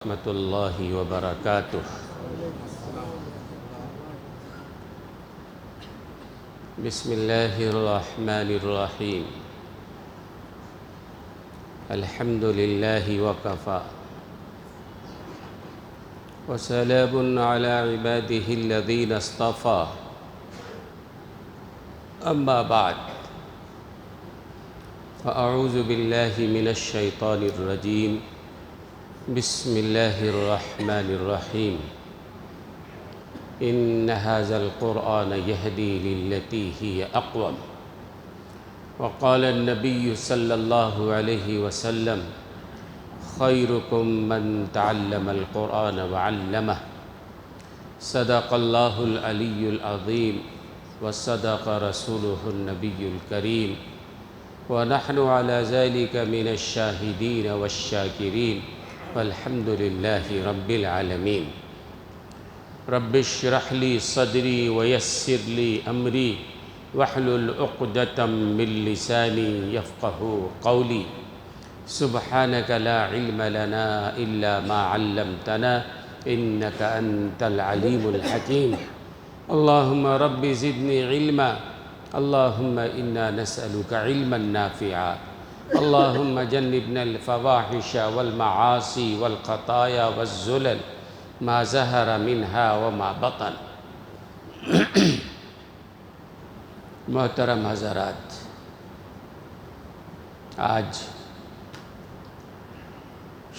رحمۃ اللہ وبرکاتہ۔ بسم اللہ الرحمن الرحیم۔ الحمد للہ وکفی وسلام علی عبادہ الذین اصطفی، اما بعد فاعوذ باللہ من الشیطان الرجیم۔ بسم اللہ الرحمن الرحیم۔ ان ھذا القرآن یہدی للتی ہی اقوم، وقال النبی صلی اللہ علیہ وسلم خیرکم من تعلم القرآن وعلمہ۔ صدق اللہ العلی العظیم وصدق رسولہ النبی الکریم، ونحن علی ذلک من الشاہدین والشاکرین، والحمد للہ رب العالمین۔ رب اشرح لی صدری ویسر لی امری واحلل عقدۃ من لسانی یفقہوا قولی۔ سبحانک لا علم لنا الا ما علمتنا انک انت العلیم الحکیم۔ اللہم رب زدنی علما، اللہم انا نسألک علما نافعا، اللہم جنبنا الفواحش والمعاصی والخطایا والزلل ما ظہر منها وما بطن۔ محترم حضرات، آج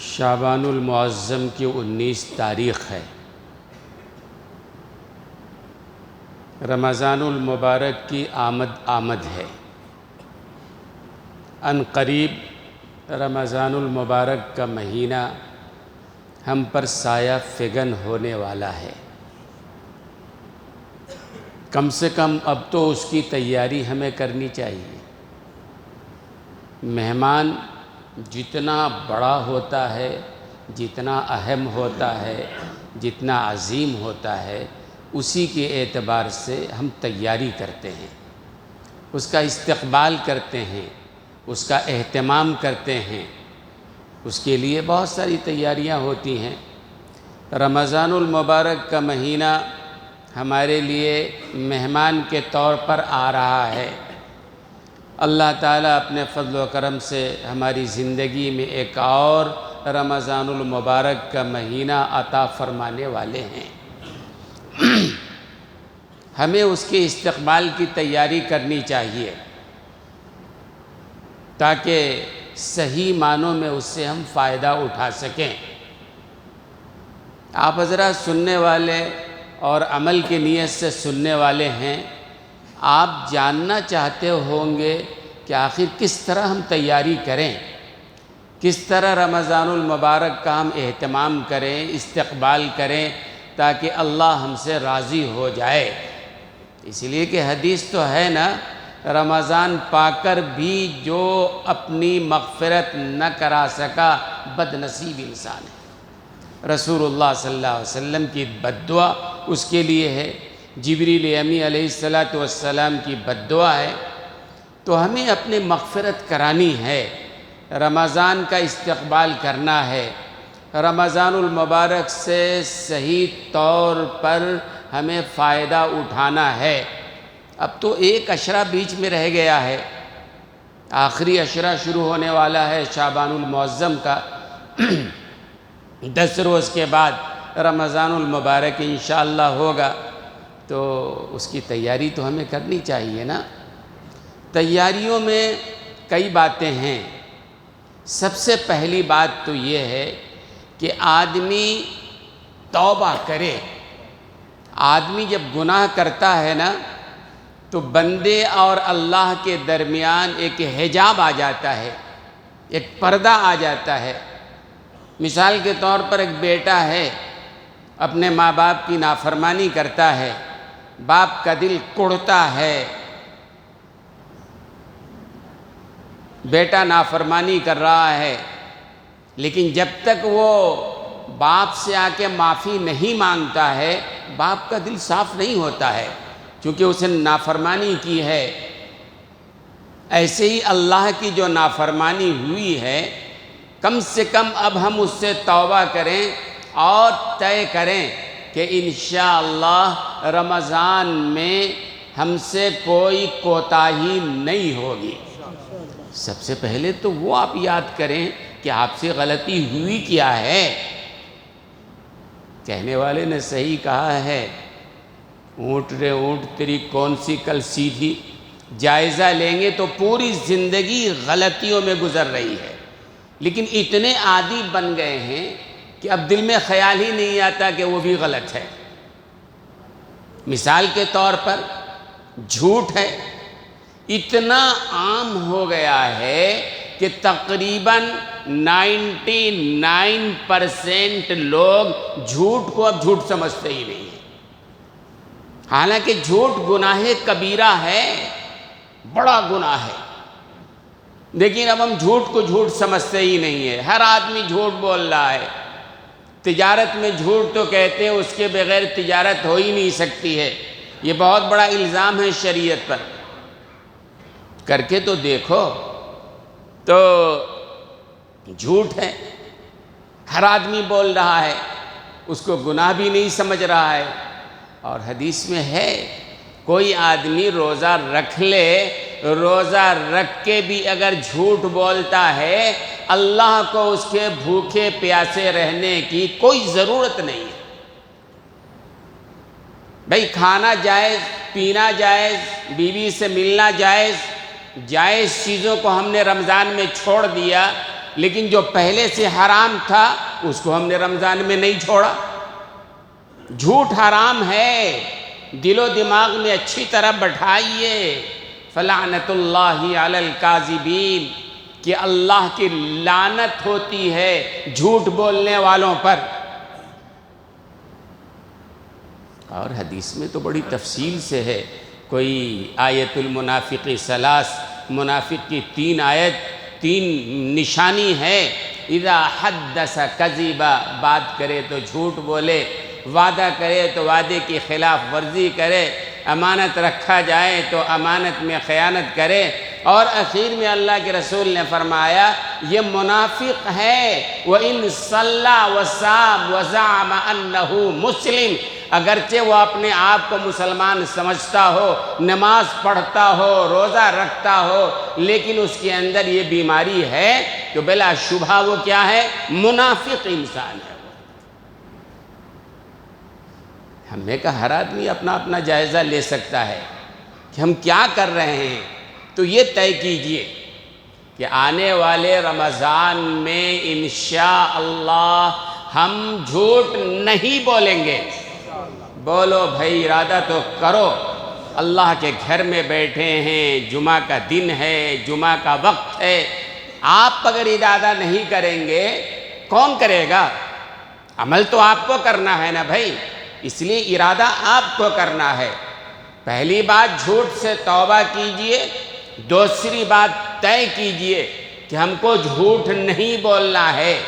شعبان المعظم کی 19 تاریخ ہے۔ رمضان المبارک کی آمد ہے۔ ان قریب رمضان المبارک کا مہینہ ہم پر سایہ فگن ہونے والا ہے۔ کم سے کم اب تو اس کی تیاری ہمیں کرنی چاہیے۔ مہمان جتنا بڑا ہوتا ہے، جتنا اہم ہوتا ہے، جتنا عظیم ہوتا ہے، اسی کے اعتبار سے ہم تیاری کرتے ہیں، اس کا استقبال کرتے ہیں، اس کا اہتمام کرتے ہیں، اس کے لیے بہت ساری تیاریاں ہوتی ہیں۔ رمضان المبارک کا مہینہ ہمارے لیے مہمان کے طور پر آ رہا ہے۔ اللہ تعالیٰ اپنے فضل و کرم سے ہماری زندگی میں ایک اور رمضان المبارک کا مہینہ عطا فرمانے والے ہیں۔ ہمیں اس کے استقبال کی تیاری کرنی چاہیے تاکہ صحیح معنوں میں اس سے ہم فائدہ اٹھا سکیں۔ آپ حضرات سننے والے اور عمل کی نیت سے سننے والے ہیں، آپ جاننا چاہتے ہوں گے کہ آخر کس طرح ہم تیاری کریں، کس طرح رمضان المبارک کا ہم اہتمام کریں، استقبال کریں تاکہ اللہ ہم سے راضی ہو جائے۔ اس لیے کہ حدیث تو ہے نا، رمضان پا کر بھی جو اپنی مغفرت نہ کرا سکا بد نصیب انسان ہے۔ رسول اللہ صلی اللہ علیہ وسلم کی بد دعا اس کے لیے ہے، جبریل امی علیہ السلام کی بد دعا ہے۔ تو ہمیں اپنی مغفرت کرانی ہے، رمضان کا استقبال کرنا ہے، رمضان المبارک سے صحیح طور پر ہمیں فائدہ اٹھانا ہے۔ اب تو ایک عشرہ بیچ میں رہ گیا ہے، آخری عشرہ شروع ہونے والا ہے شعبان المعظم کا۔ 10 روز کے بعد رمضان المبارک انشاءاللہ ہوگا، تو اس کی تیاری تو ہمیں کرنی چاہیے نا۔ تیاریوں میں کئی باتیں ہیں۔ سب سے پہلی بات تو یہ ہے کہ آدمی توبہ کرے۔ آدمی جب گناہ کرتا ہے نا تو بندے اور اللہ کے درمیان ایک حجاب آ جاتا ہے، ایک پردہ آ جاتا ہے۔ مثال کے طور پر ایک بیٹا ہے، اپنے ماں باپ کی نافرمانی کرتا ہے، باپ کا دل کڑتا ہے، بیٹا نافرمانی کر رہا ہے، لیکن جب تک وہ باپ سے آ کے معافی نہیں مانگتا ہے، باپ کا دل صاف نہیں ہوتا ہے، کیونکہ اس نے نافرمانی کی ہے۔ ایسے ہی اللہ کی جو نافرمانی ہوئی ہے، کم سے کم اب ہم اس سے توبہ کریں اور طے کریں کہ انشاءاللہ رمضان میں ہم سے کوئی کوتاہی نہیں ہوگی۔ سب سے پہلے تو وہ آپ یاد کریں کہ آپ سے غلطی ہوئی کیا ہے۔ کہنے والے نے صحیح کہا ہے، اونٹ رے اونٹ تیری کون سی کل سیدھی، جائزہ لیں گے تو پوری زندگی غلطیوں میں گزر رہی ہے، لیکن اتنے عادی بن گئے ہیں کہ اب دل میں خیال ہی نہیں آتا کہ وہ بھی غلط ہے۔ مثال کے طور پر جھوٹ ہے، اتنا عام ہو گیا ہے کہ تقریباً 99% لوگ جھوٹ کو اب جھوٹ سمجھتے ہی نہیں ہیں، حالانکہ جھوٹ گناہ کبیرہ ہے، بڑا گناہ ہے، لیکن اب ہم جھوٹ کو جھوٹ سمجھتے ہی نہیں ہیں۔ ہر آدمی جھوٹ بول رہا ہے۔ تجارت میں جھوٹ تو کہتے ہیں اس کے بغیر تجارت ہو ہی نہیں سکتی ہے، یہ بہت بڑا الزام ہے شریعت پر۔ کر کے تو دیکھو تو جھوٹ ہے، ہر آدمی بول رہا ہے، اس کو گناہ بھی نہیں سمجھ رہا ہے۔ اور حدیث میں ہے کوئی آدمی روزہ رکھ لے، روزہ رکھ کے بھی اگر جھوٹ بولتا ہے، اللہ کو اس کے بھوکے پیاسے رہنے کی کوئی ضرورت نہیں ہے۔ بھئی کھانا جائز، پینا جائز، بیوی سے ملنا جائز، جائز چیزوں کو ہم نے رمضان میں چھوڑ دیا، لیکن جو پہلے سے حرام تھا اس کو ہم نے رمضان میں نہیں چھوڑا۔ جھوٹ حرام ہے، دل و دماغ میں اچھی طرح بٹھائیے، فلعنت اللہ علی الکاذبین، کہ اللہ کی لعنت ہوتی ہے جھوٹ بولنے والوں پر۔ اور حدیث میں تو بڑی تفصیل سے ہے، کوئی آیت المنافق ثلاث، منافق کی 3 آیت، 3 نشانی ہے۔ اذا حدث کذب، بات کرے تو جھوٹ بولے، وعدہ کرے تو وعدے کی خلاف ورزی کرے، امانت رکھا جائے تو امانت میں خیانت کرے، اور اخیر میں اللہ کے رسول نے فرمایا یہ منافق ہے۔ وَإِن صَلَّى وَصَامَ وَزَعَمَ أَنَّهُ مسلم، اگرچہ وہ اپنے آپ کو مسلمان سمجھتا ہو، نماز پڑھتا ہو، روزہ رکھتا ہو، لیکن اس کے اندر یہ بیماری ہے تو بلا شبہ وہ کیا ہے؟ منافق انسان ہے۔ ہم نے کہا ہر آدمی اپنا اپنا جائزہ لے سکتا ہے کہ ہم کیا کر رہے ہیں، تو یہ طے کیجئے کہ آنے والے رمضان میں انشاءاللہ ہم جھوٹ نہیں بولیں گے۔ بولو بھائی، ارادہ تو کرو، اللہ کے گھر میں بیٹھے ہیں، جمعہ کا دن ہے، جمعہ کا وقت ہے، آپ اگر ارادہ نہیں کریں گے کون کرے گا؟ عمل تو آپ کو کرنا ہے نا بھائی، اس لیے ارادہ آپ کو کرنا ہے۔ پہلی بات جھوٹ سے توبہ کیجئے، دوسری بات طے کیجئے کہ ہم کو جھوٹ نہیں بولنا ہے۔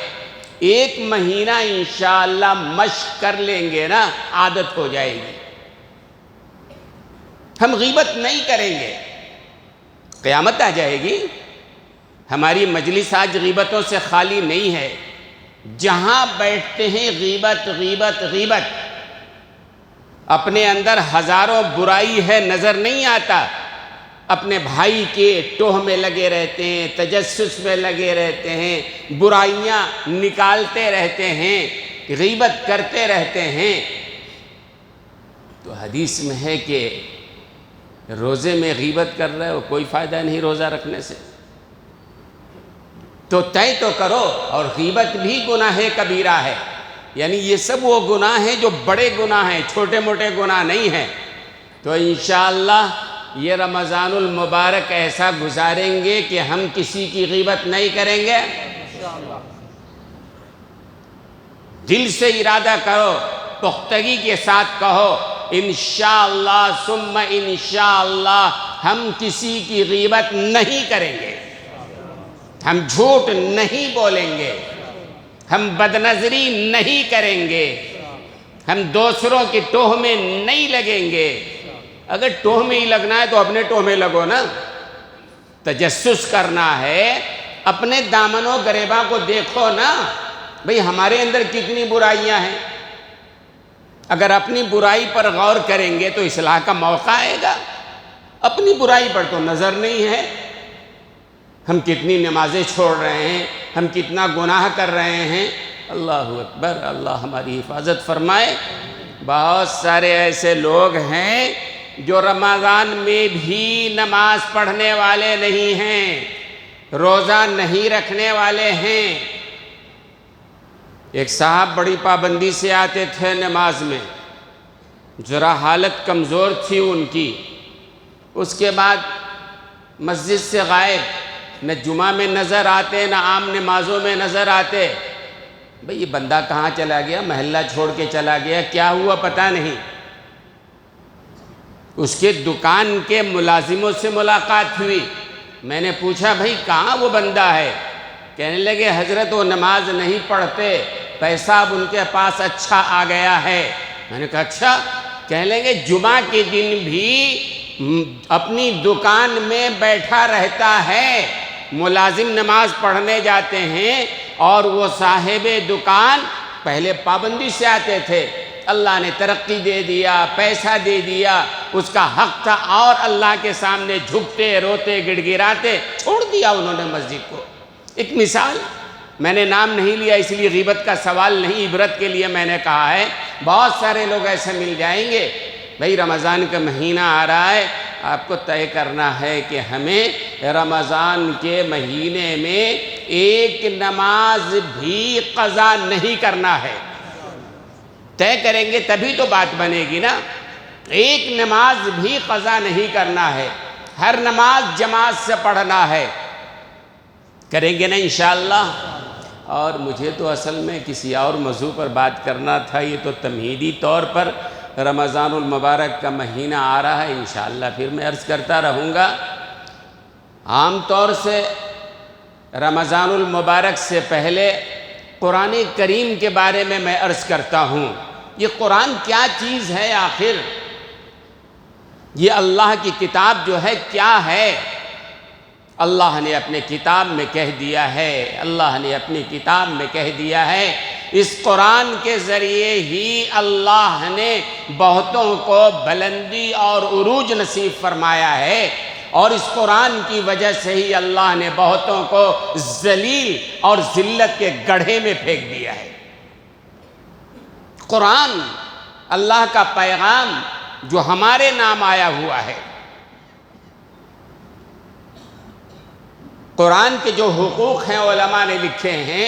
1 مہینہ انشاءاللہ مشق کر لیں گے نا، عادت ہو جائے گی، ہم غیبت نہیں کریں گے، قیامت آ جائے گی۔ ہماری مجلس آج غیبتوں سے خالی نہیں ہے، جہاں بیٹھتے ہیں غیبت غیبت غیبت، اپنے اندر ہزاروں برائی ہے نظر نہیں آتا، اپنے بھائی کے ٹوہ میں لگے رہتے ہیں، تجسس میں لگے رہتے ہیں، برائیاں نکالتے رہتے ہیں، غیبت کرتے رہتے ہیں۔ تو حدیث میں ہے کہ روزے میں غیبت کر رہے ہو، کوئی فائدہ نہیں روزہ رکھنے سے، تو طے تو کرو۔ اور غیبت بھی گناہ کبیرہ ہے، یعنی یہ سب وہ گناہ ہیں جو بڑے گناہ ہیں، چھوٹے موٹے گناہ نہیں ہیں۔ تو انشاءاللہ یہ رمضان المبارک ایسا گزاریں گے کہ ہم کسی کی غیبت نہیں کریں گے۔ دل سے ارادہ کرو، پختگی کے ساتھ کہو انشاءاللہ ثم انشاءاللہ ہم کسی کی غیبت نہیں کریں گے، ہم جھوٹ نہیں بولیں گے، ہم بدنظری نہیں کریں گے، ہم دوسروں کی ٹوہ میں نہیں لگیں گے۔ اگر ٹوہ میں ہی لگنا ہے تو اپنے ٹوہ میں لگو نا، تجسس کرنا ہے اپنے دامن و گریباں کو دیکھو نا، بھئی ہمارے اندر کتنی برائیاں ہیں۔ اگر اپنی برائی پر غور کریں گے تو اصلاح کا موقع آئے گا۔ اپنی برائی پر تو نظر نہیں ہے۔ ہم کتنی نمازیں چھوڑ رہے ہیں، ہم کتنا گناہ کر رہے ہیں۔ اللہ اکبر، اللہ ہماری حفاظت فرمائے۔ بہت سارے ایسے لوگ ہیں جو رمضان میں بھی نماز پڑھنے والے نہیں ہیں، روزہ نہیں رکھنے والے ہیں۔ ایک صاحب بڑی پابندی سے آتے تھے نماز میں، ذرا حالت کمزور تھی ان کی، اس کے بعد مسجد سے غائب، نہ جمعہ میں نظر آتے نہ عام نمازوں میں نظر آتے۔ بھئی یہ بندہ کہاں چلا گیا، محلہ چھوڑ کے چلا گیا، کیا ہوا پتہ نہیں۔ اس کے دکان کے ملازموں سے ملاقات ہوئی، میں نے پوچھا بھئی کہاں وہ بندہ ہے؟ کہنے لگے حضرت وہ نماز نہیں پڑھتے، پیسہ اب ان کے پاس اچھا آ گیا ہے۔ میں نے کہا اچھا؟ کہنے لگے جمعہ کے دن بھی اپنی دکان میں بیٹھا رہتا ہے، ملازم نماز پڑھنے جاتے ہیں اور وہ صاحب دکان پہلے پابندی سے آتے تھے، اللہ نے ترقی دے دیا، پیسہ دے دیا، اس کا حق تھا، اور اللہ کے سامنے جھکتے روتے گڑ گڑاتے، چھوڑ دیا انہوں نے مسجد کو۔ ایک مثال، میں نے نام نہیں لیا اس لیے غیبت کا سوال نہیں، عبرت کے لیے میں نے کہا ہے۔ بہت سارے لوگ ایسے مل جائیں گے۔ بھئی رمضان کا مہینہ آ رہا ہے، آپ کو طے کرنا ہے کہ ہمیں رمضان کے مہینے میں ایک نماز بھی قضا نہیں کرنا ہے۔ طے کریں گے تبھی تو بات بنے گی نا۔ ایک نماز بھی قضا نہیں کرنا ہے، ہر نماز جماعت سے پڑھنا ہے۔ کریں گے نا انشاءاللہ۔ اور مجھے تو اصل میں کسی اور موضوع پر بات کرنا تھا، یہ تو تمہیدی طور پر رمضان المبارک کا مہینہ آ رہا ہے، انشاءاللہ پھر میں عرض کرتا رہوں گا۔ عام طور سے رمضان المبارک سے پہلے قرآن کریم کے بارے میں عرض کرتا ہوں۔ یہ قرآن کیا چیز ہے آخر؟ یہ اللہ کی کتاب جو ہے کیا ہے؟ اللہ نے اپنے کتاب میں کہہ دیا ہے، اللہ نے اپنی کتاب میں کہہ دیا ہے، اس قرآن کے ذریعے ہی اللہ نے بہتوں کو بلندی اور عروج نصیب فرمایا ہے، اور اس قرآن کی وجہ سے ہی اللہ نے بہتوں کو ذلیل اور ذلت کے گڑھے میں پھینک دیا ہے۔ قرآن اللہ کا پیغام جو ہمارے نام آیا ہوا ہے، قرآن کے جو حقوق ہیں علماء نے لکھے ہیں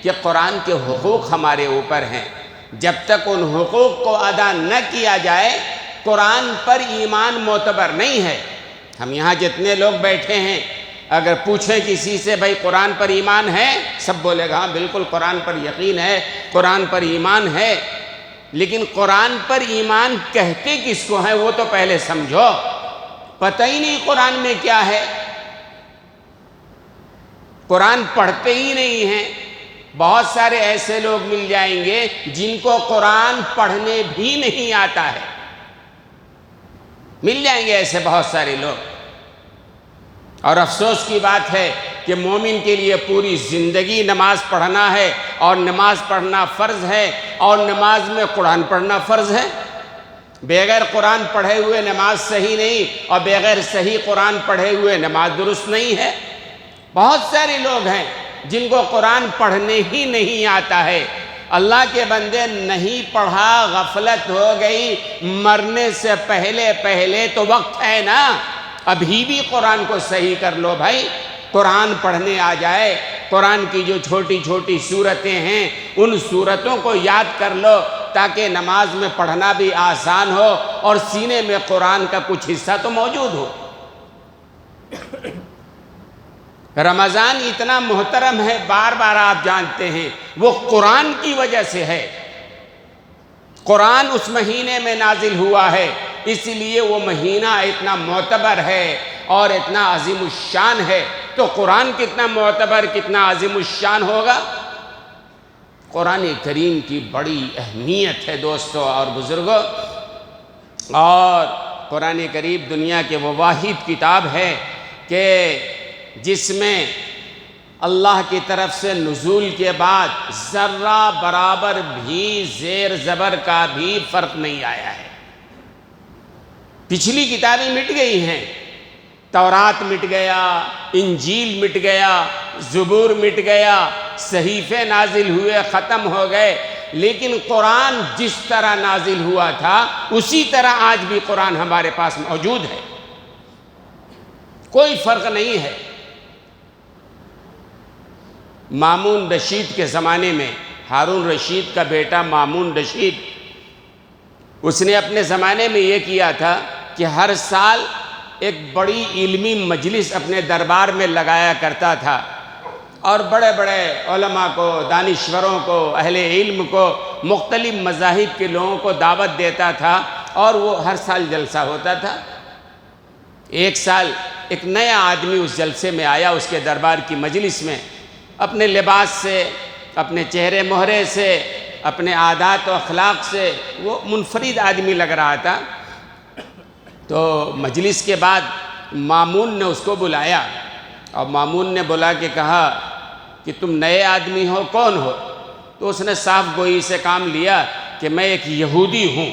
کہ قرآن کے حقوق ہمارے اوپر ہیں، جب تک ان حقوق کو ادا نہ کیا جائے قرآن پر ایمان معتبر نہیں ہے۔ ہم یہاں جتنے لوگ بیٹھے ہیں اگر پوچھیں کسی سے بھائی قرآن پر ایمان ہے، سب بولے گا ہاں بالکل قرآن پر یقین ہے، قرآن پر ایمان ہے، لیکن قرآن پر ایمان کہتے کس کو ہیں وہ تو پہلے سمجھو۔ پتہ ہی نہیں قرآن میں کیا ہے، قرآن پڑھتے ہی نہیں ہیں۔ بہت سارے ایسے لوگ مل جائیں گے جن کو قرآن پڑھنے بھی نہیں آتا ہے، مل جائیں گے ایسے بہت سارے لوگ۔ اور افسوس کی بات ہے کہ مومن کے لیے پوری زندگی نماز پڑھنا ہے، اور نماز پڑھنا فرض ہے، اور نماز میں قرآن پڑھنا فرض ہے۔ بغیر قرآن پڑھے ہوئے نماز صحیح نہیں، اور بغیر صحیح قرآن پڑھے ہوئے نماز درست نہیں ہے۔ بہت سارے لوگ ہیں جن کو قرآن پڑھنے ہی نہیں آتا ہے۔ اللہ کے بندے نہیں پڑھا، غفلت ہو گئی، مرنے سے پہلے تو وقت ہے نا، ابھی بھی قرآن کو صحیح کر لو بھائی۔ قرآن پڑھنے آ جائے، قرآن کی جو چھوٹی چھوٹی سورتیں ہیں ان سورتوں کو یاد کر لو تاکہ نماز میں پڑھنا بھی آسان ہو اور سینے میں قرآن کا کچھ حصہ تو موجود ہو۔ رمضان اتنا محترم ہے، بار بار آپ جانتے ہیں، وہ قرآن کی وجہ سے ہے۔ قرآن اس مہینے میں نازل ہوا ہے، اس لیے وہ مہینہ اتنا معتبر ہے اور اتنا عظیم الشان ہے۔ تو قرآن کتنا معتبر، کتنا عظیم الشان ہوگا۔ قرآن کریم کی بڑی اہمیت ہے دوستو اور بزرگوں، اور قرآن کریم دنیا کے وہ واحد کتاب ہے کہ جس میں اللہ کی طرف سے نزول کے بعد ذرہ برابر بھی زیر زبر کا بھی فرق نہیں آیا ہے۔ پچھلی کتابیں مٹ گئی ہیں، تورات مٹ گیا، انجیل مٹ گیا، زبور مٹ گیا، صحیفے نازل ہوئے، ختم ہو گئے، لیکن قرآن جس طرح نازل ہوا تھا اسی طرح آج بھی قرآن ہمارے پاس موجود ہے، کوئی فرق نہیں ہے۔ مامون رشید کے زمانے میں، ہارون رشید کا بیٹا مامون رشید، اس نے اپنے زمانے میں یہ کیا تھا کہ ہر سال ایک بڑی علمی مجلس اپنے دربار میں لگایا کرتا تھا اور بڑے بڑے علماء کو، دانشوروں کو، اہل علم کو، مختلف مذاہب کے لوگوں کو دعوت دیتا تھا اور وہ ہر سال جلسہ ہوتا تھا۔ ایک سال ایک نیا آدمی اس جلسے میں آیا، اس کے دربار کی مجلس میں، اپنے لباس سے، اپنے چہرے مہرے سے، اپنے عادات و اخلاق سے وہ منفرد آدمی لگ رہا تھا۔ تو مجلس کے بعد مامون نے اس کو بلایا اور مامون نے بلا کے کہا کہ تم نئے آدمی ہو، کون ہو؟ تو اس نے صاف گوئی سے کام لیا کہ میں ایک یہودی ہوں۔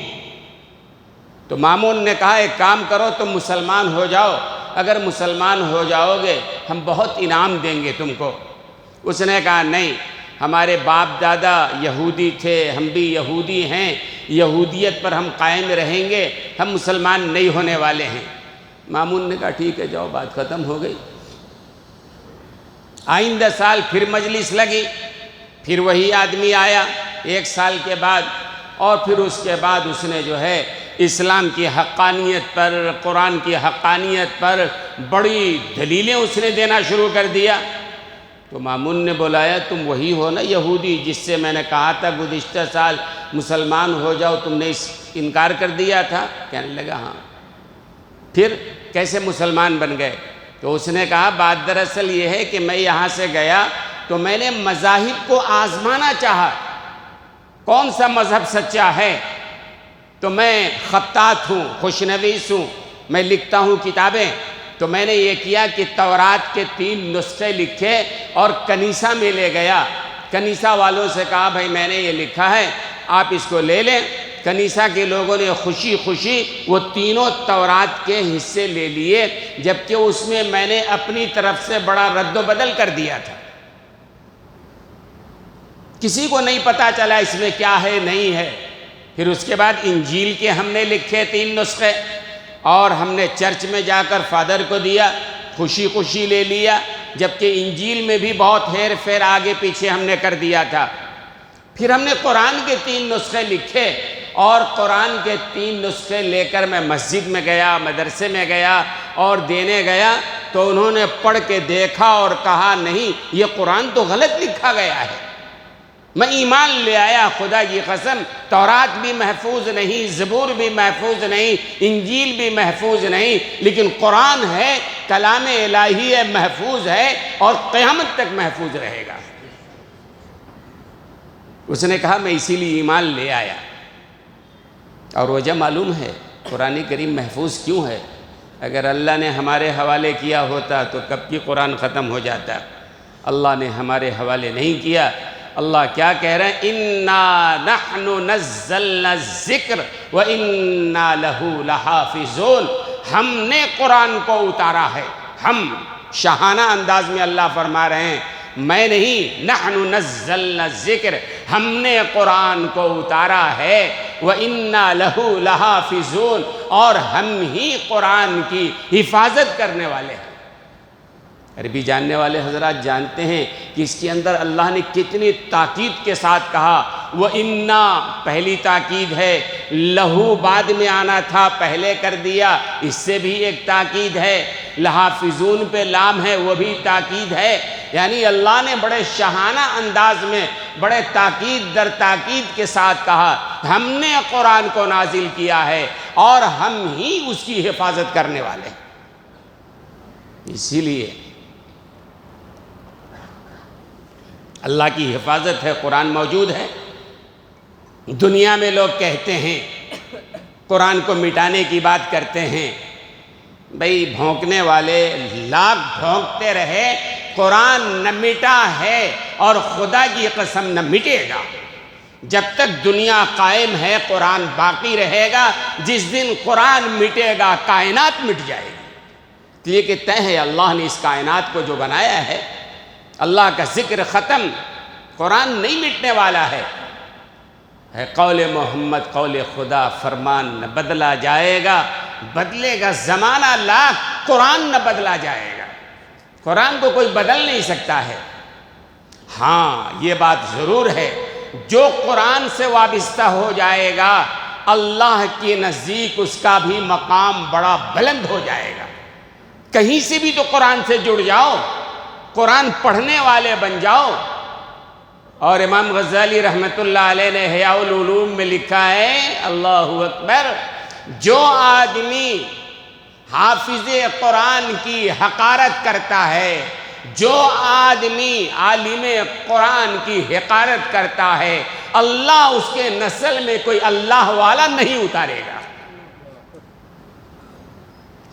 تو مامون نے کہا ایک کام کرو، تم مسلمان ہو جاؤ، اگر مسلمان ہو جاؤ گے ہم بہت انعام دیں گے تم کو۔ اس نے کہا نہیں، ہمارے باپ دادا یہودی تھے، ہم بھی یہودی ہیں، یہودیت پر ہم قائم رہیں گے، ہم مسلمان نہیں ہونے والے ہیں۔ مامون نے کہا ٹھیک ہے جاؤ، بات ختم ہو گئی۔ آئندہ سال پھر مجلس لگی، پھر وہی آدمی آیا ایک سال کے بعد، اور پھر اس کے بعد اس نے جو ہے اسلام کی حقانیت پر، قرآن کی حقانیت پر بڑی دلیلیں اس نے دینا شروع کر دیا۔ تو مامون نے بلایا تم وہی ہو نا یہودی جس سے میں نے کہا تھا گزشتہ سال مسلمان ہو جاؤ، تم نے انکار کر دیا تھا؟ کہنے لگا ہاں۔ پھر کیسے مسلمان بن گئے؟ تو اس نے کہا بات دراصل یہ ہے کہ میں یہاں سے گیا تو میں نے مذاہب کو آزمانا چاہا، کون سا مذہب سچا ہے۔ تو میں خطاط ہوں، خوشنویس ہوں، میں لکھتا ہوں کتابیں، تو میں نے یہ کیا کہ تورات کے 3 نسخے لکھے اور کنیسہ میں لے گیا۔ کنیسہ والوں سے کہا بھائی میں نے یہ لکھا ہے، آپ اس کو لے لیں۔ کنیسہ کے لوگوں نے خوشی خوشی وہ تینوں تورات کے حصے لے لیے، جبکہ اس میں نے اپنی طرف سے بڑا رد و بدل کر دیا تھا۔ کسی کو نہیں پتا چلا اس میں کیا ہے نہیں ہے۔ پھر اس کے بعد انجیل کے ہم نے لکھے 3 نسخے اور ہم نے چرچ میں جا کر فادر کو دیا، خوشی خوشی لے لیا، جبکہ انجیل میں بھی بہت ہیر پھیر آگے پیچھے ہم نے کر دیا تھا۔ پھر ہم نے قرآن کے 3 نسخے لکھے اور قرآن کے 3 نسخے لے کر میں مسجد میں گیا، مدرسے میں گیا اور دینے گیا، تو انہوں نے پڑھ کے دیکھا اور کہا نہیں یہ قرآن تو غلط لکھا گیا ہے۔ میں ایمان لے آیا، خدا کی قسم تورات بھی محفوظ نہیں، زبور بھی محفوظ نہیں، انجیل بھی محفوظ نہیں، لیکن قرآن ہے، کلام الہی ہے، محفوظ ہے اور قیامت تک محفوظ رہے گا۔ اس نے کہا میں اسی لیے ایمان لے آیا۔ اور وجہ معلوم ہے قرآن کریم محفوظ کیوں ہے؟ اگر اللہ نے ہمارے حوالے کیا ہوتا تو کب کی قرآن ختم ہو جاتا۔ اللہ نے ہمارے حوالے نہیں کیا۔ اللہ کیا کہہ رہے ہیں؟ اِنَّا نَحْنُ نَزَّلْنَا الذِّكْرَ وَإِنَّا لَهُ لَحَافِظُونَ۔ ہم نے قرآن کو اتارا ہے، ہم شاہانہ انداز میں اللہ فرما رہے ہیں، میں نہیں، نحن نزلنا الذکر، ہم نے قرآن کو اتارا ہے، وَإِنَّا لَهُ لَحَافِظُونَ، اور ہم ہی قرآن کی حفاظت کرنے والے ہیں۔ عربی جاننے والے حضرات جانتے ہیں کہ اس کے اندر اللہ نے کتنی تاکید کے ساتھ کہا۔ وَإِنَّا پہلی تاکید ہے، لہو بعد میں آنا تھا پہلے کر دیا، اس سے بھی ایک تاکید ہے، لحافظون پہ لام ہے وہ بھی تاکید ہے۔ یعنی اللہ نے بڑے شاہانہ انداز میں بڑے تاکید در تاکید کے ساتھ کہا ہم نے قرآن کو نازل کیا ہے اور ہم ہی اس کی حفاظت کرنے والے ہیں۔ اسی لیے اللہ کی حفاظت ہے، قرآن موجود ہے۔ دنیا میں لوگ کہتے ہیں، قرآن کو مٹانے کی بات کرتے ہیں، بھئی بھونکنے والے لاکھ بھونکتے رہے، قرآن نہ مٹا ہے اور خدا کی قسم نہ مٹے گا۔ جب تک دنیا قائم ہے قرآن باقی رہے گا، جس دن قرآن مٹے گا کائنات مٹ جائے گی۔ یہ کہ طے ہے اللہ نے اس کائنات کو جو بنایا ہے، اللہ کا ذکر ختم، قرآن نہیں مٹنے والا ہے قول محمد قول خدا، فرمان نہ بدلا جائے گا، بدلے گا زمانہ لاکھ، قرآن نہ بدلا جائے گا۔ قرآن کو کوئی بدل نہیں سکتا ہے۔ ہاں یہ بات ضرور ہے، جو قرآن سے وابستہ ہو جائے گا اللہ کے نزدیک اس کا بھی مقام بڑا بلند ہو جائے گا۔ کہیں سے بھی تو قرآن سے جڑ جاؤ، قرآن پڑھنے والے بن جاؤ۔ اور امام غزالی رحمۃ اللہ علیہ نے احیاء العلوم میں لکھا ہے، اللہ اکبر، جو آدمی حافظ قرآن کی حقارت کرتا ہے، جو آدمی عالم قرآن کی حقارت کرتا ہے، اللہ اس کے نسل میں کوئی اللہ والا نہیں اتارے گا۔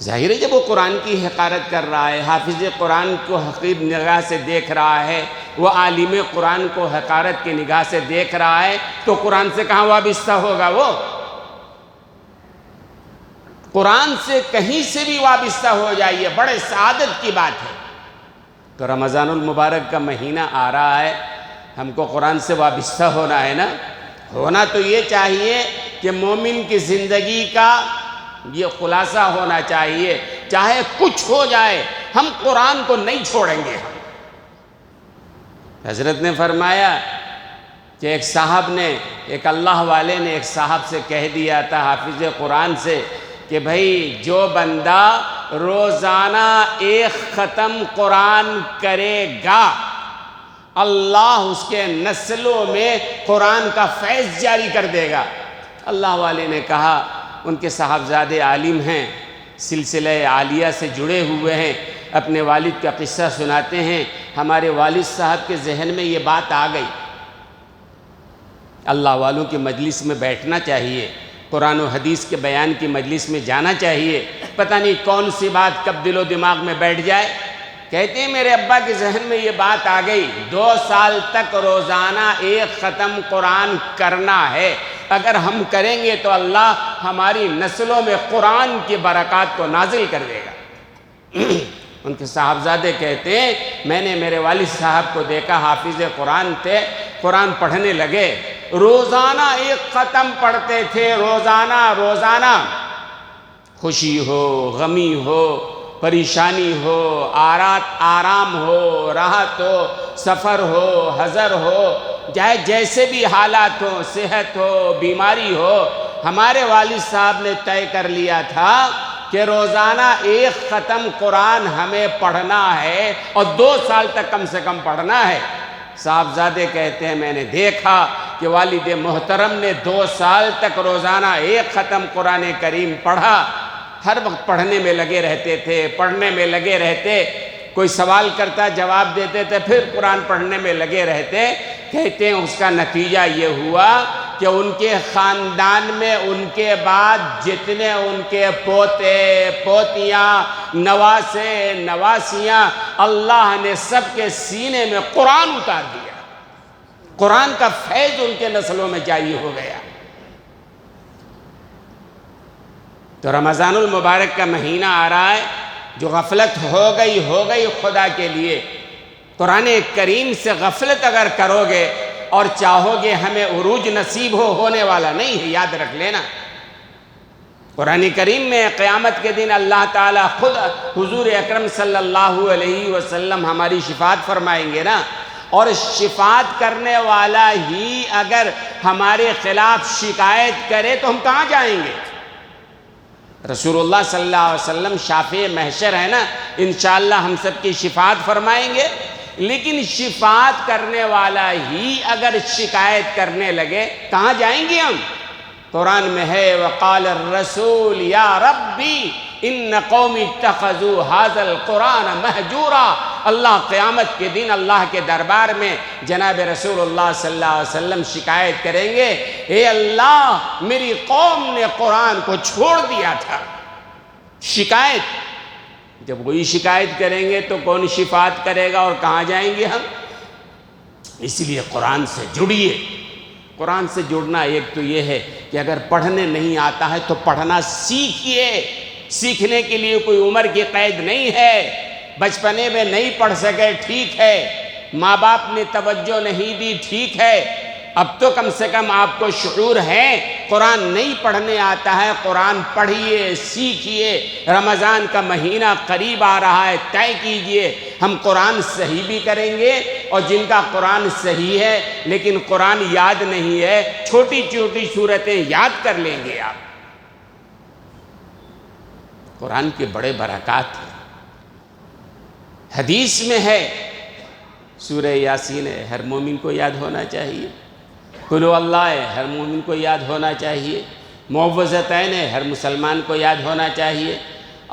ظاہر ہے جب وہ قرآن کی حقارت کر رہا ہے، حافظ قرآن کو حقیر نگاہ سے دیکھ رہا ہے، وہ عالم قرآن کو حقارت کی نگاہ سے دیکھ رہا ہے، تو قرآن سے کہاں وابستہ ہوگا وہ؟ قرآن سے کہیں سے بھی وابستہ ہو جائیے، بڑے سعادت کی بات ہے۔ تو رمضان المبارک کا مہینہ آ رہا ہے، ہم کو قرآن سے وابستہ ہونا ہے نا۔ ہونا تو یہ چاہیے کہ مومن کی زندگی کا یہ خلاصہ ہونا چاہیے، چاہے کچھ ہو جائے ہم قرآن کو نہیں چھوڑیں گے۔ حضرت نے فرمایا کہ ایک صاحب نے، ایک اللہ والے نے ایک صاحب سے کہہ دیا تھا حافظ قرآن سے کہ بھائی جو بندہ روزانہ ایک ختم قرآن کرے گا اللہ اس کے نسلوں میں قرآن کا فیض جاری کر دے گا۔ اللہ والے نے کہا، ان کے صاحبزادے عالم ہیں، سلسلہ عالیہ سے جڑے ہوئے ہیں، اپنے والد کا قصہ سناتے ہیں، ہمارے والد صاحب کے ذہن میں یہ بات آ گئی، اللہ والوں کی مجلس میں بیٹھنا چاہیے، قرآن و حدیث کے بیان کی مجلس میں جانا چاہیے، پتہ نہیں کون سی بات کب دل و دماغ میں بیٹھ جائے۔ کہتے ہیں میرے ابا کے ذہن میں یہ بات آ گئی، 2 سال تک روزانہ ایک ختم قرآن کرنا ہے، اگر ہم کریں گے تو اللہ ہماری نسلوں میں قرآن کی برکات کو نازل کر دے گا۔ ان کے صاحبزادے کہتے ہیں میں نے میرے والد صاحب کو دیکھا، حافظ قرآن تھے، قرآن پڑھنے لگے، روزانہ ایک ختم پڑھتے تھے، روزانہ، خوشی ہو، غمی ہو، پریشانی ہو، آرام ہو، راحت ہو، سفر ہو، حضر ہو، چاہے جیسے بھی حالات ہو، صحت ہو، بیماری ہو، ہمارے والد صاحب نے طے کر لیا تھا کہ روزانہ ایک ختم قرآن ہمیں پڑھنا ہے اور 2 سال تک کم سے کم پڑھنا ہے۔ صاحبزادے کہتے ہیں میں نے دیکھا کہ والد محترم نے 2 سال تک روزانہ ایک ختم قرآن کریم پڑھا، ہر وقت پڑھنے میں لگے رہتے تھے، پڑھنے میں لگے رہتے، کوئی سوال کرتا جواب دیتے تھے، پھر قرآن پڑھنے میں لگے رہتے۔ کہتے ہیں اس کا نتیجہ یہ ہوا کہ ان کے خاندان میں ان کے بعد جتنے ان کے پوتے پوتیاں نواسے نواسیاں، اللہ نے سب کے سینے میں قرآن اتار دیا، قرآن کا فیض ان کے نسلوں میں جاری ہو گیا۔ تو رمضان المبارک کا مہینہ آ رہا ہے، جو غفلت ہو گئی خدا کے لیے، قرآن کریم سے غفلت اگر کرو گے اور چاہو گے ہمیں عروج نصیب ہونے والا نہیں ہے، یاد رکھ لینا۔ قرآن کریم میں قیامت کے دن اللہ تعالیٰ خود حضور اکرم صلی اللہ علیہ وسلم ہماری شفاعت فرمائیں گے نا، اور شفاعت کرنے والا ہی اگر ہمارے خلاف شکایت کرے تو ہم کہاں جائیں گے؟ رسول اللہ صلی اللہ علیہ وسلم شافع محشر ہے نا، انشاءاللہ ہم سب کی شفاعت فرمائیں گے، لیکن شفاعت کرنے والا ہی اگر شکایت کرنے لگے کہاں جائیں گے ہم؟ قرآن میں ہے وقال الرسول یا ربی ان قومی اتخذوا ھذا القرآن مہجورا۔ اللہ قیامت کے دن اللہ کے دربار میں جناب رسول اللہ صلی اللہ علیہ وسلم شکایت کریں گے، اے اللہ میری قوم نے قرآن کو چھوڑ دیا تھا۔ شکایت جب وہی شکایت کریں گے تو کون شفاعت کرے گا اور کہاں جائیں گے ہم؟ اس لیے قرآن سے جڑیے۔ قرآن سے جڑنا ایک تو یہ ہے کہ اگر پڑھنے نہیں آتا ہے تو پڑھنا سیکھیے۔ سیکھنے کے لیے کوئی عمر کی قید نہیں ہے۔ بچپنے میں نہیں پڑھ سکے ٹھیک ہے، ماں باپ نے توجہ نہیں دی ٹھیک ہے، اب تو کم سے کم آپ کو شعور ہے قرآن نہیں پڑھنے آتا ہے، قرآن پڑھیے، سیکھیے۔ رمضان کا مہینہ قریب آ رہا ہے، طے کیجئے ہم قرآن صحیح بھی کریں گے، اور جن کا قرآن صحیح ہے لیکن قرآن یاد نہیں ہے، چھوٹی چھوٹی سورتیں یاد کر لیں گے آپ۔ قرآن کے بڑے برکات ہیں۔ حدیث میں ہے سورہ یاسین ہے، ہر مومن کو یاد ہونا چاہیے۔ قل ہو اللہ ہے، ہر مومن کو یاد ہونا چاہیے۔ معوذتین ہے، ہر مسلمان کو یاد ہونا چاہیے۔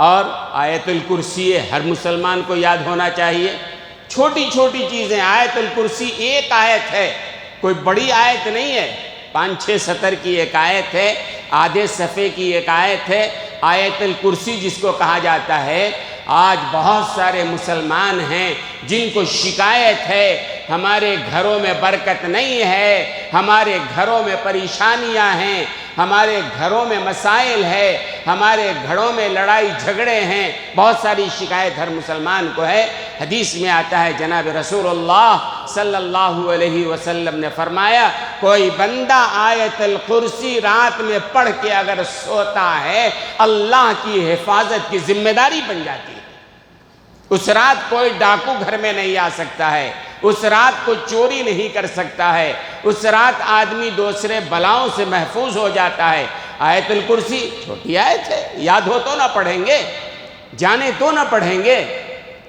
اور آیت الکرسی ہے، ہر مسلمان کو یاد ہونا چاہیے۔ چھوٹی چھوٹی چیزیں، آیت الکرسی ایک آیت ہے، کوئی بڑی آیت نہیں ہے، 5-6 سطر کی ایک آیت ہے، آدھے صفحے کی ایک آیت ہے۔ آیت الکرسی جس کو کہا جاتا ہے، آج بہت سارے مسلمان ہیں جن کو شکایت ہے ہمارے گھروں میں برکت نہیں ہے، ہمارے گھروں میں پریشانیاں ہیں، ہمارے گھروں میں مسائل ہے، ہمارے گھروں میں لڑائی جھگڑے ہیں، بہت ساری شکایت ہر مسلمان کو ہے۔ حدیث میں آتا ہے جناب رسول اللہ صلی اللہ علیہ وسلم نے فرمایا، کوئی بندہ آیت الکرسی رات میں پڑھ کے اگر سوتا ہے، اللہ کی حفاظت کی ذمہ داری بن جاتی ہے۔ اس رات کوئی ڈاکو گھر میں نہیں آ سکتا ہے، اس رات کو چوری نہیں کر سکتا ہے، اس رات آدمی دوسرے بلاؤں سے محفوظ ہو جاتا ہے۔ آیت الکرسی چھوٹی آیت ہے، یاد ہو تو نہ پڑھیں گے، جانے تو نہ پڑھیں گے،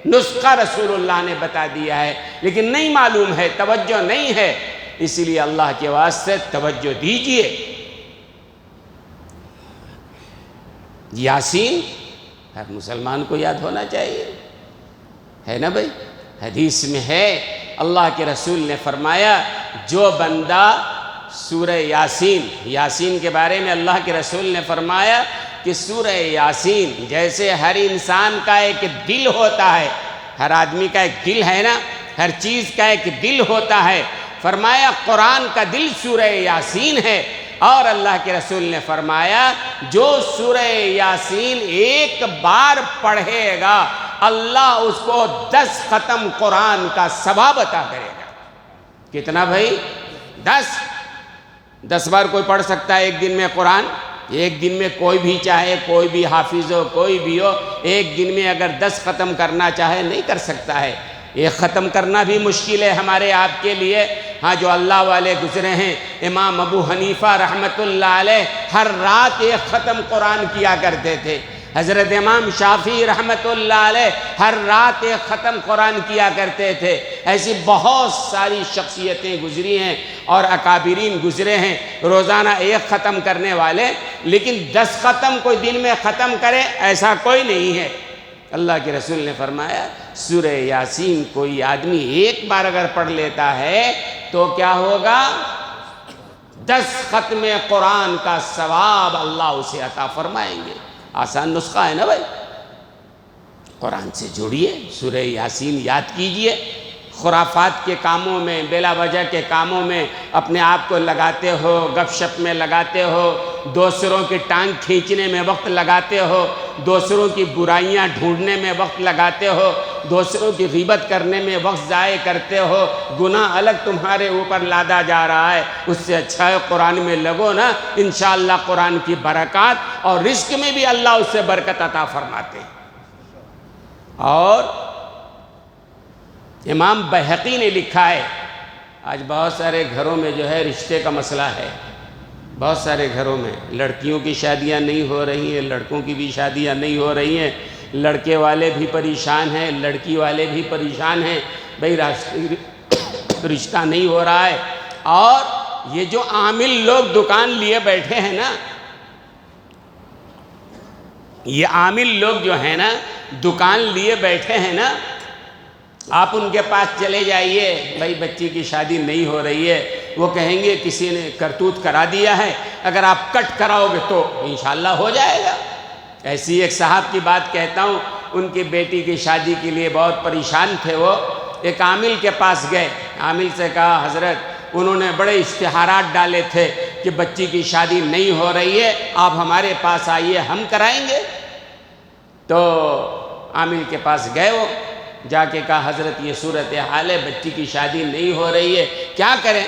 نسخہ رسول اللہ نے بتا دیا ہے، لیکن نہیں معلوم ہے، توجہ نہیں ہے، اس لیے اللہ کے واسطے توجہ دیجئے۔ یاسین ہر مسلمان کو یاد ہونا چاہیے، ہے نا بھائی؟ حدیث میں ہے، اللہ کے رسول نے فرمایا، جو بندہ سورہ یاسین کے بارے میں اللہ کے رسول نے فرمایا کہ سورہ یاسین جیسے ہر انسان کا ایک دل ہوتا ہے، ہر آدمی کا ایک دل ہے نا، ہر چیز کا ایک دل ہوتا ہے، فرمایا قرآن کا دل سورہ یاسین ہے۔ اور اللہ کے رسول نے فرمایا، جو سورہ یاسین ایک بار پڑھے گا اللہ اس کو 10 ختم قرآن کا ثواب عطا کرے گا۔ کتنا بھائی؟ 10 بار کوئی پڑھ سکتا ہے ایک دن میں قرآن؟ ایک دن میں کوئی بھی چاہے، کوئی بھی حافظ ہو، کوئی بھی ہو، ایک دن میں اگر 10 ختم کرنا چاہے نہیں کر سکتا ہے۔ ایک ختم کرنا بھی مشکل ہے ہمارے آپ کے لیے۔ ہاں جو اللہ والے گزرے ہیں، امام ابو حنیفہ رحمۃ اللہ علیہ ہر رات ایک ختم قرآن کیا کرتے تھے۔ حضرت امام شافعی رحمۃ اللہ علیہ ہر رات ایک ختم قرآن کیا کرتے تھے۔ ایسی بہت ساری شخصیتیں گزری ہیں اور اکابرین گزرے ہیں روزانہ ایک ختم کرنے والے، لیکن 10 ختم کوئی دن میں ختم کرے ایسا کوئی نہیں ہے۔ اللہ کے رسول نے فرمایا، سورہ یاسین کوئی آدمی ایک بار اگر پڑھ لیتا ہے تو کیا ہوگا؟ 10 ختم قرآن کا ثواب اللہ اسے عطا فرمائیں گے۔ آسان نسخہ ہے نا بھائی؟ قرآن سے جڑیے، سورہ یاسین یاد کیجئے۔ خرافات کے کاموں میں، بلا وجہ کے کاموں میں اپنے آپ کو لگاتے ہو، گپ شپ میں لگاتے ہو، دوسروں کی ٹانگ کھینچنے میں وقت لگاتے ہو، دوسروں کی برائیاں ڈھونڈنے میں وقت لگاتے ہو، دوسروں کی غیبت کرنے میں وقت ضائع کرتے ہو، گناہ الگ تمہارے اوپر لادا جا رہا ہے، اس سے اچھا ہے قرآن میں لگو نا، انشاءاللہ قرآن کی برکات اور رزق میں بھی اللہ اس سے برکت عطا فرماتے ہیں۔ اور امام بہقی نے لکھا ہے، آج بہت سارے گھروں میں جو ہے رشتے کا مسئلہ ہے، بہت سارے گھروں میں لڑکیوں کی شادیاں نہیں ہو رہی ہیں، لڑکوں کی بھی شادیاں نہیں ہو رہی ہیں، لڑکے والے بھی پریشان ہیں، لڑکی والے بھی پریشان ہیں، بھئی رشتہ نہیں ہو رہا ہے۔ اور یہ جو عامل لوگ دکان لیے بیٹھے ہیں نا، یہ عامل لوگ جو ہیں نا دکان لیے بیٹھے ہیں نا، آپ ان کے پاس چلے جائیے، بھائی بچی کی شادی نہیں ہو رہی ہے، وہ کہیں گے کسی نے کرتوت کرا دیا ہے، اگر آپ کٹ کراؤ گے تو انشاءاللہ ہو جائے گا۔ ایسی ایک صاحب کی بات کہتا ہوں، ان کی بیٹی کی شادی کے لیے بہت پریشان تھے، وہ ایک عامل کے پاس گئے، عامل سے کہا حضرت انہوں نے بڑے اشتہارات ڈالے تھے کہ بچی کی شادی نہیں ہو رہی ہے، آپ ہمارے پاس آئیے ہم کرائیں گے۔ تو عامل کے پاس گئے، وہ جا کے کہا حضرت یہ صورتحال ہے، بچی کی شادی نہیں ہو رہی ہے، کیا کریں؟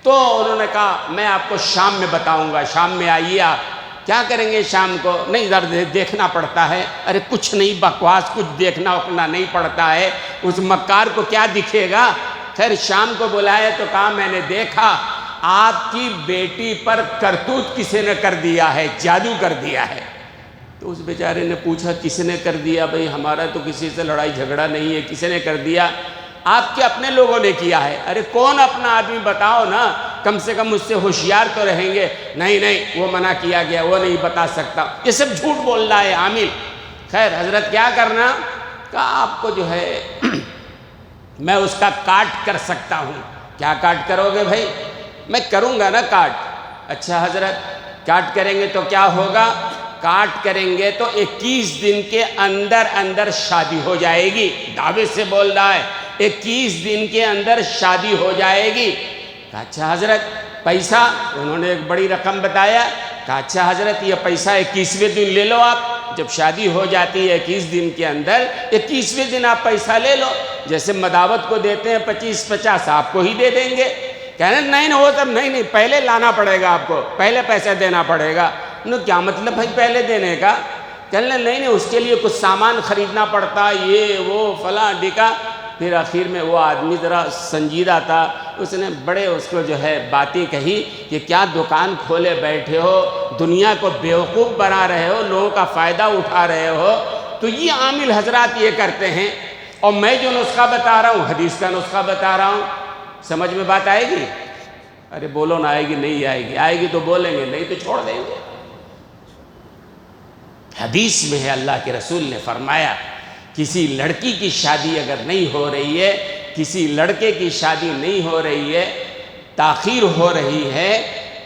تو انہوں نے کہا میں آپ کو شام میں بتاؤں گا، شام میں آئیے آپ۔ کیا کریں گے شام کو؟ نہیں ذرا دیکھنا پڑتا ہے۔ ارے کچھ نہیں، بکواس، کچھ دیکھنا اکنا نہیں پڑتا ہے، اس مکار کو کیا دکھے گا؟ خیر شام کو بلایا تو کہا میں نے دیکھا آپ کی بیٹی پر کرتوت کسی نے کر دیا ہے، جادو کر دیا ہے۔ تو اس بیچارے نے پوچھا کس نے کر دیا؟ بھئی ہمارا تو کسی سے لڑائی جھگڑا نہیں ہے، کسی نے کر دیا؟ آپ کے اپنے لوگوں نے کیا ہے۔ ارے کون اپنا آدمی بتاؤ نا، کم سے کم مجھ سے ہوشیار تو رہیں گے۔ نہیں وہ منع کیا گیا، وہ نہیں بتا سکتا، یہ سب جھوٹ بول رہا ہے عامل۔ خیر حضرت کیا کرنا؟ کہا آپ کو جو ہے میں اس کا کاٹ کر سکتا ہوں۔ کیا کاٹ کرو گے بھائی؟ میں کروں گا نا کاٹ۔ اچھا حضرت کاٹ کریں گے تو کیا ہوگا؟ کاٹ کریں گے تو 21 دن کے اندر اندر شادی ہو جائے گی۔ دعوے سے بول رہا ہے 21 دن کے اندر شادی ہو جائے گی۔ کہا اچھا حضرت پیسہ؟ انہوں نے ایک بڑی رقم بتایا۔ کہا اچھا حضرت یہ پیسہ 21ویں دن لے لو آپ، جب شادی ہو جاتی ہے 21 دن کے اندر 21ویں دن آپ پیسہ لے لو، جیسے مداوت کو دیتے ہیں 25-50 آپ کو ہی دے دیں گے۔ کہنا نہیں وہ سب نہیں، پہلے لانا پڑے گا آپ کو، پہلے پیسہ دینا پڑے گا۔ کیا مطلب بھائی پہلے دینے کا؟ کہنا نہیں اس کے لیے کچھ سامان خریدنا پڑتا، یہ وہ فلاں ڈھیکا۔ پھر آخر میں وہ آدمی ذرا سنجیدہ تھا، اس نے بڑے اس کو جو ہے باتیں کہی کہ کیا دکان کھولے بیٹھے ہو، دنیا کو بیوقوف بنا رہے ہو، لوگوں کا فائدہ اٹھا رہے ہو۔ تو یہ عامل حضرات یہ کرتے ہیں، اور میں جو نسخہ بتا رہا ہوں حدیث کا نسخہ بتا رہا ہوں۔ سمجھ میں بات آئے گی؟ ارے بولو نہ آئے گی؟ نہیں آئے گی، آئے گی تو بولیں گے، نہیں تو چھوڑ دیں گے۔ حدیث میں ہے اللہ کے رسول نے فرمایا کسی لڑکی کی شادی اگر نہیں ہو رہی ہے، کسی لڑکے کی شادی نہیں ہو رہی ہے، تاخیر ہو رہی ہے،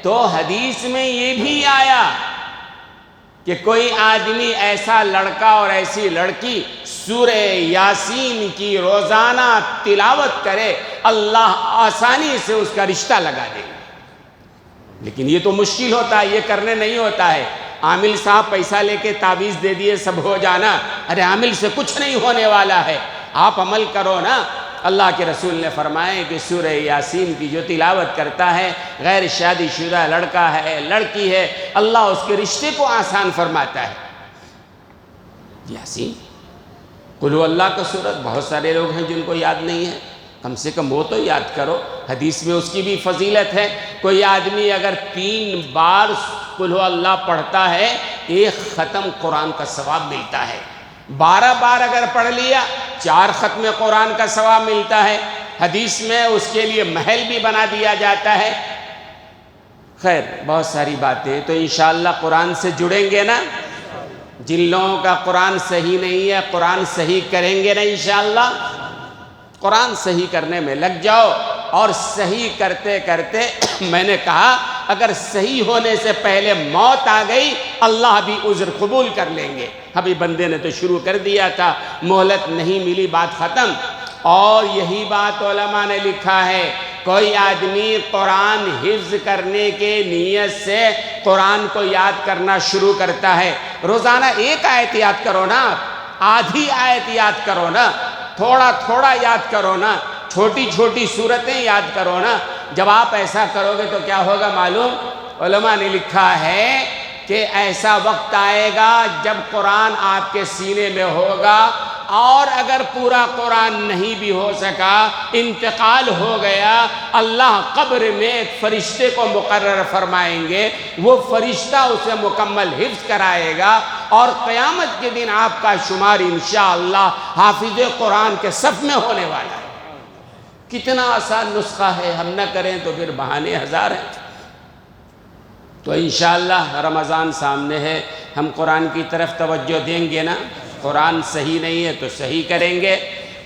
تو حدیث میں یہ بھی آیا کہ کوئی آدمی ایسا لڑکا اور ایسی لڑکی سورہ یاسین کی روزانہ تلاوت کرے، اللہ آسانی سے اس کا رشتہ لگا دے گا۔ لیکن یہ تو مشکل ہوتا ہے، یہ کرنے نہیں ہوتا ہے۔ عامل صاحب پیسہ لے کے تعویذ دے دیے سب ہو جانا، ارے عامل سے کچھ نہیں ہونے والا ہے، آپ عمل کرو نا۔ اللہ کے رسول نے فرمایا کہ سورہ یاسین کی جو تلاوت کرتا ہے، غیر شادی شدہ لڑکا ہے لڑکی ہے، اللہ اس کے رشتے کو آسان فرماتا ہے۔ یاسین قل هو اللہ کا سورت، بہت سارے لوگ ہیں جن کو یاد نہیں ہے، کم سے کم وہ تو یاد کرو، حدیث میں اس کی بھی فضیلت ہے۔ کوئی آدمی اگر 3 بار قل هو اللہ پڑھتا ہے، 1 ختم قرآن کا ثواب ملتا ہے۔ 12 بار اگر پڑھ لیا 4 ختم قرآن کا ثواب ملتا ہے۔ حدیث میں اس کے لیے محل بھی بنا دیا جاتا ہے۔ خیر بہت ساری باتیں، تو انشاءاللہ قرآن سے جڑیں گے نا۔ جن لوگوں کا قرآن صحیح نہیں ہے، قرآن صحیح کریں گے نا انشاءاللہ۔ قرآن صحیح کرنے میں لگ جاؤ، اور صحیح کرتے کرتے میں نے کہا اگر صحیح ہونے سے پہلے موت آ گئی اللہ بھی عذر قبول کر لیں گے۔ ابھی بندے نے تو شروع کر دیا تھا، مہلت نہیں ملی، بات ختم۔ اور یہی بات علماء نے لکھا ہے، کوئی آدمی قرآن حفظ کرنے کے نیت سے قرآن کو یاد کرنا شروع کرتا ہے، روزانہ 1 آیت یاد کرو نا، آدھی آیت یاد کرو نا، تھوڑا تھوڑا یاد کرو نا، چھوٹی چھوٹی سورتیں یاد کرو نا۔ جب آپ ایسا کرو گے تو کیا ہوگا معلوم؟ علماء نے لکھا ہے کہ ایسا وقت آئے گا جب قرآن آپ کے سینے میں ہوگا، اور اگر پورا قرآن نہیں بھی ہو سکا، انتقال ہو گیا، اللہ قبر میں ایک فرشتے کو مقرر فرمائیں گے، وہ فرشتہ اسے مکمل حفظ کرائے گا، اور قیامت کے دن آپ کا شمار انشاءاللہ حافظ قرآن کے صف میں ہونے والا ہے۔ کتنا آسان نسخہ ہے، ہم نہ کریں تو پھر بہانے ہزار ہیں۔ تو انشاءاللہ رمضان سامنے ہے، ہم قرآن کی طرف توجہ دیں گے نا۔ قرآن صحیح نہیں ہے تو صحیح کریں گے،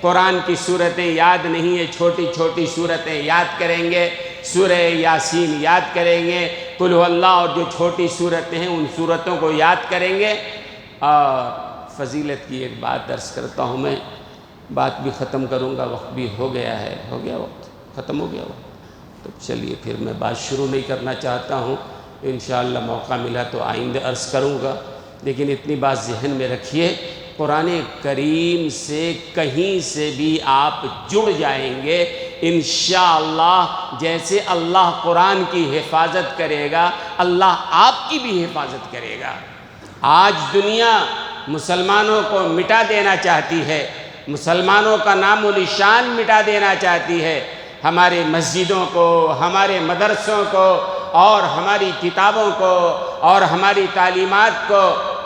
قرآن کی صورتیں یاد نہیں ہے، چھوٹی چھوٹی صورتیں یاد کریں گے، سورہ یاسین یاد کریں گے، قل هو اللہ اور جو چھوٹی صورتیں ہیں ان صورتوں کو یاد کریں گے، اور فضیلت کی ایک بات عرض کرتا ہوں میں، بات بھی ختم کروں گا، وقت بھی ہو گیا ہے، ہو گیا وقت، ختم ہو گیا وقت، تو چلیے پھر میں بات شروع نہیں کرنا چاہتا ہوں، انشاءاللہ موقع ملا تو آئندہ عرض کروں گا، لیکن اتنی بات ذہن میں رکھیے، قرآن کریم سے کہیں سے بھی آپ جڑ جائیں گے انشاءاللہ، جیسے اللہ قرآن کی حفاظت کرے گا اللہ آپ کی بھی حفاظت کرے گا۔ آج دنیا مسلمانوں کو مٹا دینا چاہتی ہے، مسلمانوں کا نام و نشان مٹا دینا چاہتی ہے، ہمارے مسجدوں کو، ہمارے مدرسوں کو اور ہماری کتابوں کو اور ہماری تعلیمات کو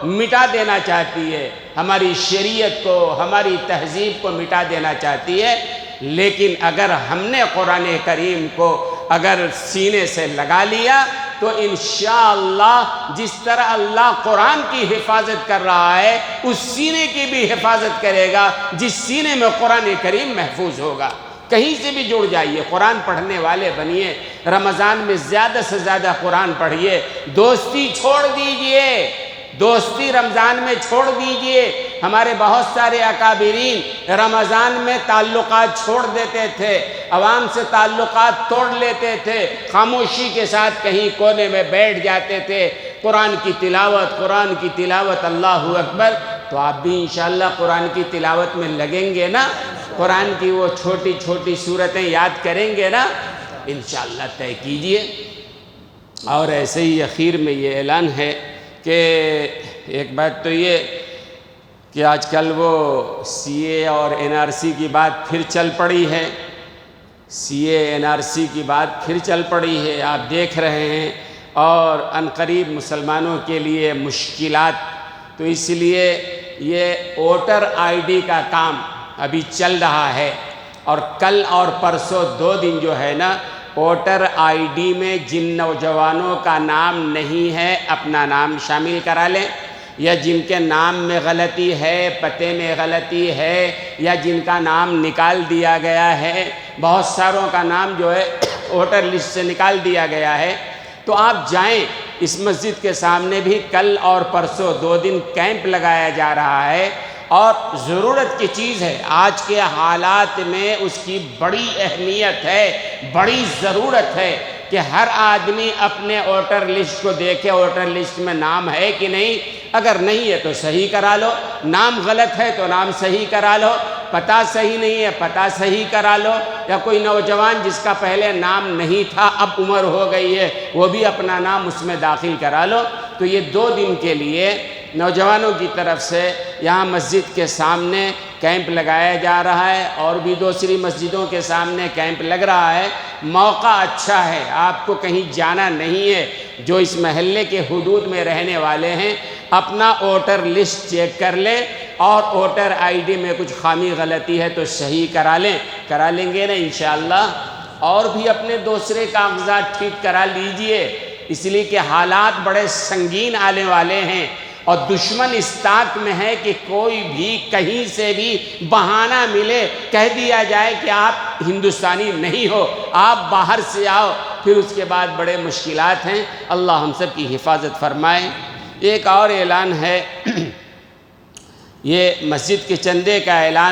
مٹا دینا چاہتی ہے، ہماری شریعت کو، ہماری تہذیب کو مٹا دینا چاہتی ہے، لیکن اگر ہم نے قرآن کریم کو اگر سینے سے لگا لیا تو انشاءاللہ جس طرح اللہ قرآن کی حفاظت کر رہا ہے اس سینے کی بھی حفاظت کرے گا جس سینے میں قرآن کریم محفوظ ہوگا۔ کہیں سے بھی جڑ جائیے، قرآن پڑھنے والے بنیے، رمضان میں زیادہ سے زیادہ قرآن پڑھیے، دوستی چھوڑ دیجئے، دوستی رمضان میں چھوڑ دیجئے۔ ہمارے بہت سارے اکابرین رمضان میں تعلقات چھوڑ دیتے تھے، عوام سے تعلقات توڑ لیتے تھے، خاموشی کے ساتھ کہیں کونے میں بیٹھ جاتے تھے، قرآن کی تلاوت، اللہ اکبر۔ تو آپ بھی انشاءاللہ قرآن کی تلاوت میں لگیں گے نا، قرآن کی وہ چھوٹی چھوٹی سورتیں یاد کریں گے نا، انشاءاللہ طے کیجئے۔ اور ایسے ہی اخیر میں یہ اعلان ہے کہ ایک بات تو یہ کہ آج کل وہ سی اے اور این آر سی کی بات پھر چل پڑی ہے، سی اے این آر سی کی بات پھر چل پڑی ہے، آپ دیکھ رہے ہیں، اور عنقریب مسلمانوں کے لیے مشکلات، تو اس لیے یہ ووٹر آئی ڈی کا کام ابھی چل رہا ہے، اور کل اور پرسوں 2 دن جو ہے نا، ووٹر آئی ڈی میں جن نوجوانوں کا نام نہیں ہے اپنا نام شامل کرا لیں، یا جن کے نام میں غلطی ہے، پتے میں غلطی ہے، یا جن کا نام نکال دیا گیا ہے، بہت ساروں کا نام جو ہے ووٹر لسٹ سے نکال دیا گیا ہے، تو آپ جائیں، اس مسجد کے سامنے بھی کل اور پرسوں 2 دن کیمپ لگایا جا رہا ہے، اور ضرورت کی چیز ہے، آج کے حالات میں اس کی بڑی اہمیت ہے، بڑی ضرورت ہے کہ ہر آدمی اپنے ووٹر لسٹ کو دیکھے، ووٹر لسٹ میں نام ہے کہ نہیں، اگر نہیں ہے تو صحیح کرا لو، نام غلط ہے تو نام صحیح کرا لو، پتہ صحیح نہیں ہے پتہ صحیح کرا لو، یا کوئی نوجوان جس کا پہلے نام نہیں تھا اب عمر ہو گئی ہے وہ بھی اپنا نام اس میں داخل کرا لو۔ تو یہ 2 دن کے لیے نوجوانوں کی طرف سے یہاں مسجد کے سامنے کیمپ لگایا جا رہا ہے، اور بھی دوسری مسجدوں کے سامنے کیمپ لگ رہا ہے، موقع اچھا ہے، آپ کو کہیں جانا نہیں ہے، جو اس محلے کے حدود میں رہنے والے ہیں اپنا ووٹر لسٹ چیک کر لیں، اور ووٹر آئی ڈی میں کچھ خامی غلطی ہے تو صحیح کرا لیں گے نا انشاءاللہ، اور بھی اپنے دوسرے کاغذات ٹھیک کرا لیجئے، اس لیے کہ حالات بڑے سنگین آنے والے ہیں، اور دشمن اس طاق میں ہے کہ کوئی بھی کہیں سے بھی بہانہ ملے، کہہ دیا جائے کہ آپ ہندوستانی نہیں ہو، آپ باہر سے آؤ، پھر اس کے بعد بڑے مشکلات ہیں، اللہ ہم سب کی حفاظت فرمائے۔ ایک اور اعلان ہے، یہ مسجد کے چندے کا اعلان